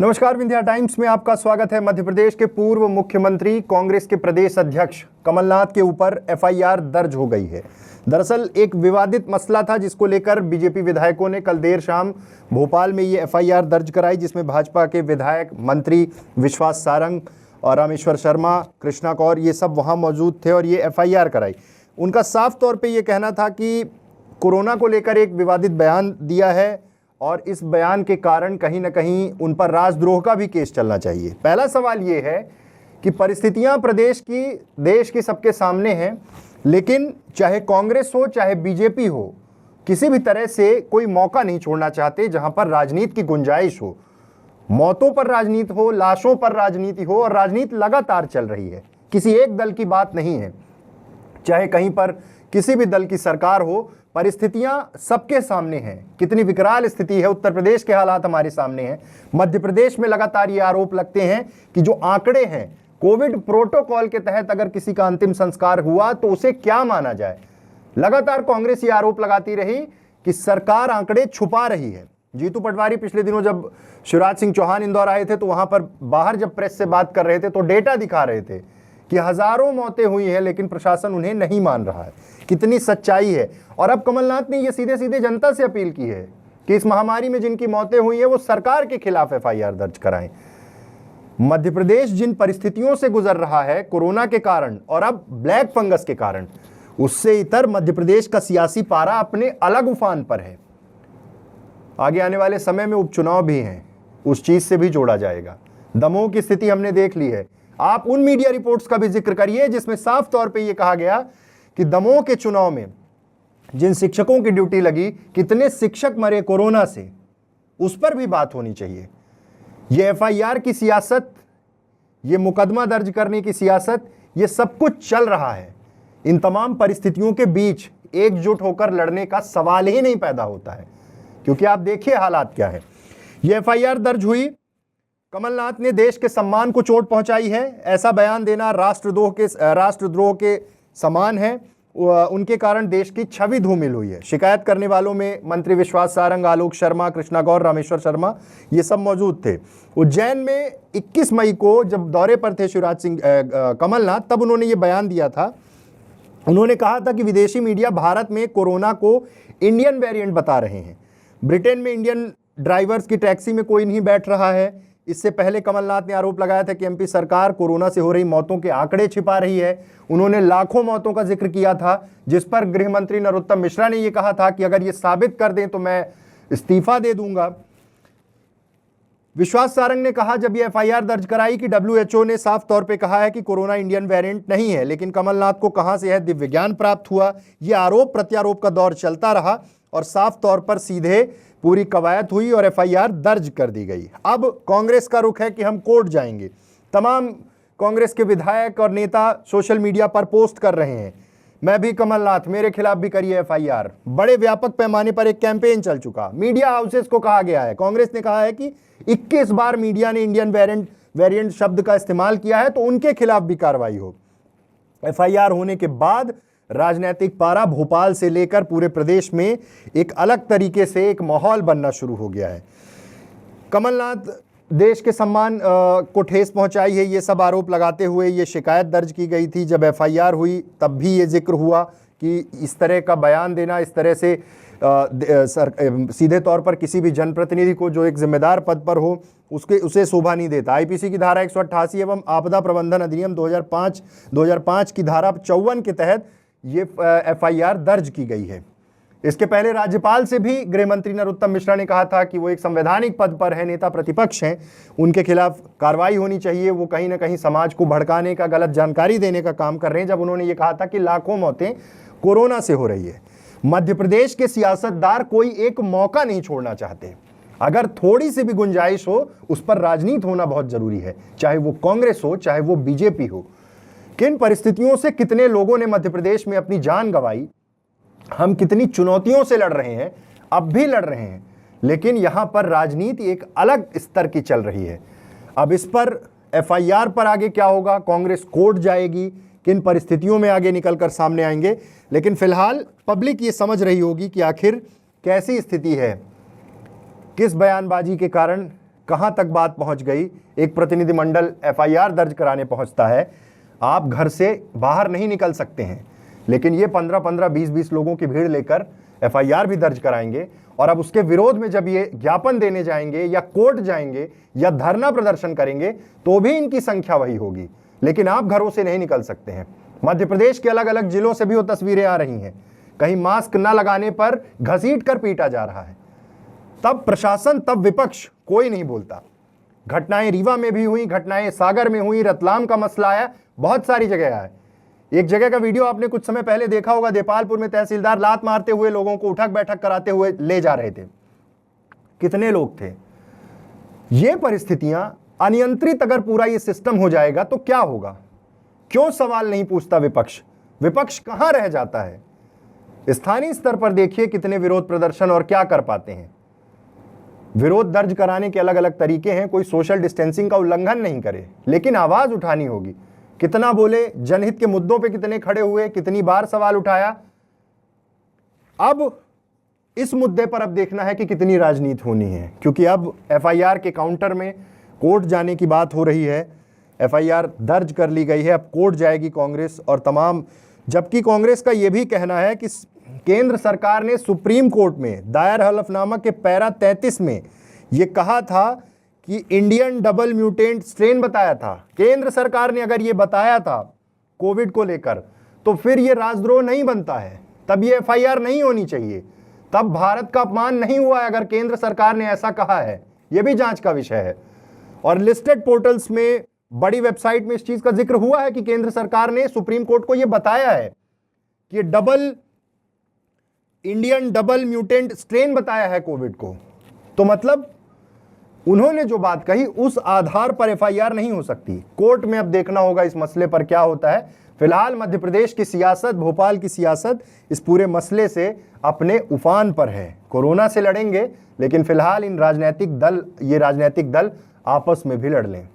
नमस्कार, विंध्या टाइम्स में आपका स्वागत है। मध्य प्रदेश के पूर्व मुख्यमंत्री कांग्रेस के प्रदेश अध्यक्ष कमलनाथ के ऊपर एफआईआर दर्ज हो गई है। दरअसल एक विवादित मसला था जिसको लेकर बीजेपी विधायकों ने कल देर शाम भोपाल में ये एफआईआर दर्ज कराई, जिसमें भाजपा के विधायक, मंत्री विश्वास सारंग और रामेश्वर शर्मा, कृष्णा कौर, ये सब वहाँ मौजूद थे और ये एफआईआर कराई। उनका साफ तौर पर यह कहना था कि कोरोना को लेकर एक विवादित बयान दिया है और इस बयान के कारण कहीं ना कहीं उन पर राजद्रोह का भी केस चलना चाहिए। पहला सवाल ये है कि परिस्थितियां प्रदेश की, देश की सबके सामने हैं, लेकिन चाहे कांग्रेस हो चाहे बीजेपी हो, किसी भी तरह से कोई मौका नहीं छोड़ना चाहते जहां पर राजनीति की गुंजाइश हो। मौतों पर राजनीति हो, लाशों पर राजनीति हो, और राजनीति लगातार चल रही है, किसी एक दल की बात नहीं है। चाहे कहीं पर किसी भी दल की सरकार हो, परिस्थितियां सबके सामने हैं। कितनी विकराल स्थिति है, उत्तर प्रदेश के हालात हमारे सामने हैं। मध्य प्रदेश में लगातार ये आरोप लगते हैं कि जो आंकड़े हैं, कोविड प्रोटोकॉल के तहत अगर किसी का अंतिम संस्कार हुआ तो उसे क्या माना जाए। लगातार कांग्रेस ये आरोप लगाती रही कि सरकार आंकड़े छुपा रही है। जीतू पटवारी पिछले दिनों जब शिवराज सिंह चौहान इंदौर आए थे तो वहां पर बाहर जब प्रेस से बात कर रहे थे तो डेटा दिखा रहे थे कि हजारों मौतें हुई हैं, लेकिन प्रशासन उन्हें नहीं मान रहा है। कितनी सच्चाई है। और अब कमलनाथ ने यह सीधे सीधे जनता से अपील की है कि इस महामारी में जिनकी मौतें हुई हैं वो सरकार के खिलाफ एफआईआर दर्ज कराएं। मध्य प्रदेश जिन परिस्थितियों से गुजर रहा है कोरोना के कारण और अब ब्लैक फंगस के कारण, उससे इतर मध्य प्रदेश का सियासी पारा अपने अलग उफान पर है। आगे आने वाले समय में उपचुनाव भी हैं, उस चीज से भी जोड़ा जाएगा। दमोह की स्थिति हमने देख ली है। आप उन मीडिया रिपोर्ट्स का भी जिक्र करिए जिसमें साफ तौर पे ये कहा गया कि दमोह के चुनाव में जिन शिक्षकों की ड्यूटी लगी, कितने शिक्षक मरे कोरोना से, उस पर भी बात होनी चाहिए। ये एफआईआर की सियासत, ये मुकदमा दर्ज करने की सियासत, ये सब कुछ चल रहा है। इन तमाम परिस्थितियों के बीच एकजुट होकर लड़ने का सवाल ही नहीं पैदा होता है, क्योंकि आप देखिए हालात क्या है। ये एफआईआर दर्ज हुई, कमलनाथ ने देश के सम्मान को चोट पहुंचाई है। ऐसा बयान देना राष्ट्रद्रोह के समान है। उनके कारण देश की छवि धूमिल हुई है। शिकायत करने वालों में मंत्री विश्वास सारंग, आलोक शर्मा, कृष्णा गौर, रामेश्वर शर्मा, ये सब मौजूद थे। उज्जैन में 21 मई को जब दौरे पर थे शिवराज सिंह कमलनाथ, तब उन्होंने ये बयान दिया था। उन्होंने कहा था कि विदेशी मीडिया भारत में कोरोना को इंडियन वेरिएंट बता रहे हैं। ब्रिटेन में इंडियन ड्राइवर्स की टैक्सी में कोई नहीं बैठ रहा है। इससे पहले कमलनाथ ने आरोप लगाया था कि एमपी सरकार कोरोना से हो रही मौतों के आंकड़े छिपा रही है। उन्होंने लाखों मौतों का जिक्र किया था, जिस पर गृह मंत्री नरोत्तम मिश्रा ने यह कहा था कि अगर ये साबित कर दें तो मैं इस्तीफा दे दूंगा। विश्वास सारंग ने कहा जब ये एफआईआर दर्ज कराई कि डब्ल्यूएचओ ने साफ तौर पे कहा है कि कोरोना इंडियन वेरिएंट नहीं है, लेकिन कमलनाथ को कहां से यह दिव्य ज्ञान प्राप्त हुआ। यह आरोप प्रत्यारोप का दौर चलता रहा और साफ तौर पर सीधे पूरी कवायद हुई और एफआईआर दर्ज कर दी गई। अब कांग्रेस का रुख है कि हम कोर्ट जाएंगे। तमाम कांग्रेस के विधायक और नेता सोशल मीडिया पर पोस्ट कर रहे हैं, मैं भी कमलनाथ, मेरे खिलाफ भी करिए एफआईआर। बड़े व्यापक पैमाने पर एक कैंपेन चल चुका। मीडिया हाउसेस को कहा गया है, कांग्रेस ने कहा है कि 21 बार मीडिया ने इंडियन वेरिएंट शब्द का इस्तेमाल किया है तो उनके खिलाफ भी कार्रवाई हो। एफआईआर होने के बाद राजनीतिक पारा भोपाल से लेकर पूरे प्रदेश में एक अलग तरीके से एक माहौल बनना शुरू हो गया है। कमलनाथ देश के सम्मान को ठेस पहुंचाई है, ये सब आरोप लगाते हुए ये शिकायत दर्ज की गई थी। जब एफआईआर हुई तब भी ये जिक्र हुआ कि इस तरह का बयान देना, इस तरह से सीधे तौर पर किसी भी जनप्रतिनिधि को जो एक जिम्मेदार पद पर हो उसे शोभा नहीं देता। आईपीसी की धारा 188 एवं आपदा प्रबंधन अधिनियम 2005 की धारा 54 के तहत ये एफआईआर दर्ज की गई है। इसके पहले राज्यपाल से भी गृह मंत्री नरोत्तम मिश्रा ने कहा था कि वो एक संवैधानिक पद पर है, नेता प्रतिपक्ष हैं, उनके खिलाफ कार्रवाई होनी चाहिए। वो कहीं ना कहीं समाज को भड़काने का, गलत जानकारी देने का काम कर रहे हैं, जब उन्होंने ये कहा था कि लाखों मौतें कोरोना से हो रही है। मध्य प्रदेश के सियासतदार कोई एक मौका नहीं छोड़ना चाहते। अगर थोड़ी सी भी गुंजाइश हो, उस पर राजनीति होना बहुत जरूरी है, चाहे वो कांग्रेस हो चाहे वो बीजेपी हो। किन परिस्थितियों से कितने लोगों ने मध्य प्रदेश में अपनी जान गंवाई, हम कितनी चुनौतियों से लड़ रहे हैं, अब भी लड़ रहे हैं, लेकिन यहां पर राजनीति एक अलग स्तर की चल रही है। अब इस पर एफआईआर पर आगे क्या होगा, कांग्रेस कोर्ट जाएगी, किन परिस्थितियों में आगे निकलकर सामने आएंगे, लेकिन फिलहाल पब्लिक ये समझ रही होगी कि आखिर कैसी स्थिति है, किस बयानबाजी के कारण कहां तक बात पहुंच गई। एक प्रतिनिधिमंडल एफआईआर दर्ज कराने पहुंचता है। आप घर से बाहर नहीं निकल सकते हैं, लेकिन ये 15-15, 20-20 लोगों की भीड़ लेकर एफआईआर भी दर्ज कराएंगे। और अब उसके विरोध में जब ये ज्ञापन देने जाएंगे या कोर्ट जाएंगे या धरना प्रदर्शन करेंगे तो भी इनकी संख्या वही होगी, लेकिन आप घरों से नहीं निकल सकते हैं। मध्य प्रदेश के अलग अलग जिलों से भी वो तस्वीरें आ रही हैं, कहीं मास्क न लगाने पर घसीट कर पीटा जा रहा है। तब प्रशासन, तब विपक्ष, कोई नहीं बोलता। घटनाएं रीवा में भी हुई, घटनाएं सागर में हुई, रतलाम का मसला आया, बहुत सारी जगह आया। एक जगह का वीडियो आपने कुछ समय पहले देखा होगा, देपालपुर में तहसीलदार लात मारते हुए लोगों को उठक बैठक कराते हुए ले जा रहे थे। कितने लोग थे। ये परिस्थितियां अनियंत्रित अगर पूरा ये सिस्टम हो जाएगा तो क्या होगा? क्यों सवाल नहीं पूछता विपक्ष? विपक्ष कहां रह जाता है? स्थानीय स्तर पर देखिए कितने विरोध प्रदर्शन और क्या कर पाते हैं। विरोध दर्ज कराने के अलग अलग तरीके हैं। कोई सोशल डिस्टेंसिंग का उल्लंघन नहीं करे, लेकिन आवाज उठानी होगी। कितना बोले, जनहित के मुद्दों पे कितने खड़े हुए, कितनी बार सवाल उठाया। अब इस मुद्दे पर अब देखना है कि कितनी राजनीति होनी है, क्योंकि अब एफआईआर के काउंटर में कोर्ट जाने की बात हो रही है। एफआईआर दर्ज कर ली गई है, अब कोर्ट जाएगी कांग्रेस और तमाम। जबकि कांग्रेस का यह भी कहना है कि केंद्र सरकार ने सुप्रीम कोर्ट में दायर हलफनामा के पैरा 33 में यह कहा था कि इंडियन डबल म्यूटेंट स्ट्रेन बताया था। केंद्र सरकार ने अगर ये बताया था कोविड को लेकर, तो फिर ये राजद्रोह नहीं बनता है, तब ये एफआईआर नहीं होनी चाहिए, तब भारत का अपमान नहीं हुआ है अगर केंद्र सरकार ने ऐसा कहा है। ये भी जांच का विषय है। और लिस्टेड पोर्टल्स में, बड़ी वेबसाइट में इस चीज का जिक्र हुआ है कि केंद्र सरकार ने सुप्रीम कोर्ट को यह बताया है कि इंडियन डबल म्यूटेंट स्ट्रेन बताया है कोविड को। तो मतलब उन्होंने जो बात कही उस आधार पर एफआईआर नहीं हो सकती। कोर्ट में अब देखना होगा इस मसले पर क्या होता है। फिलहाल मध्य प्रदेश की सियासत, भोपाल की सियासत इस पूरे मसले से अपने उफान पर है। कोरोना से लड़ेंगे, लेकिन फिलहाल ये राजनीतिक दल आपस में भी लड़ लें।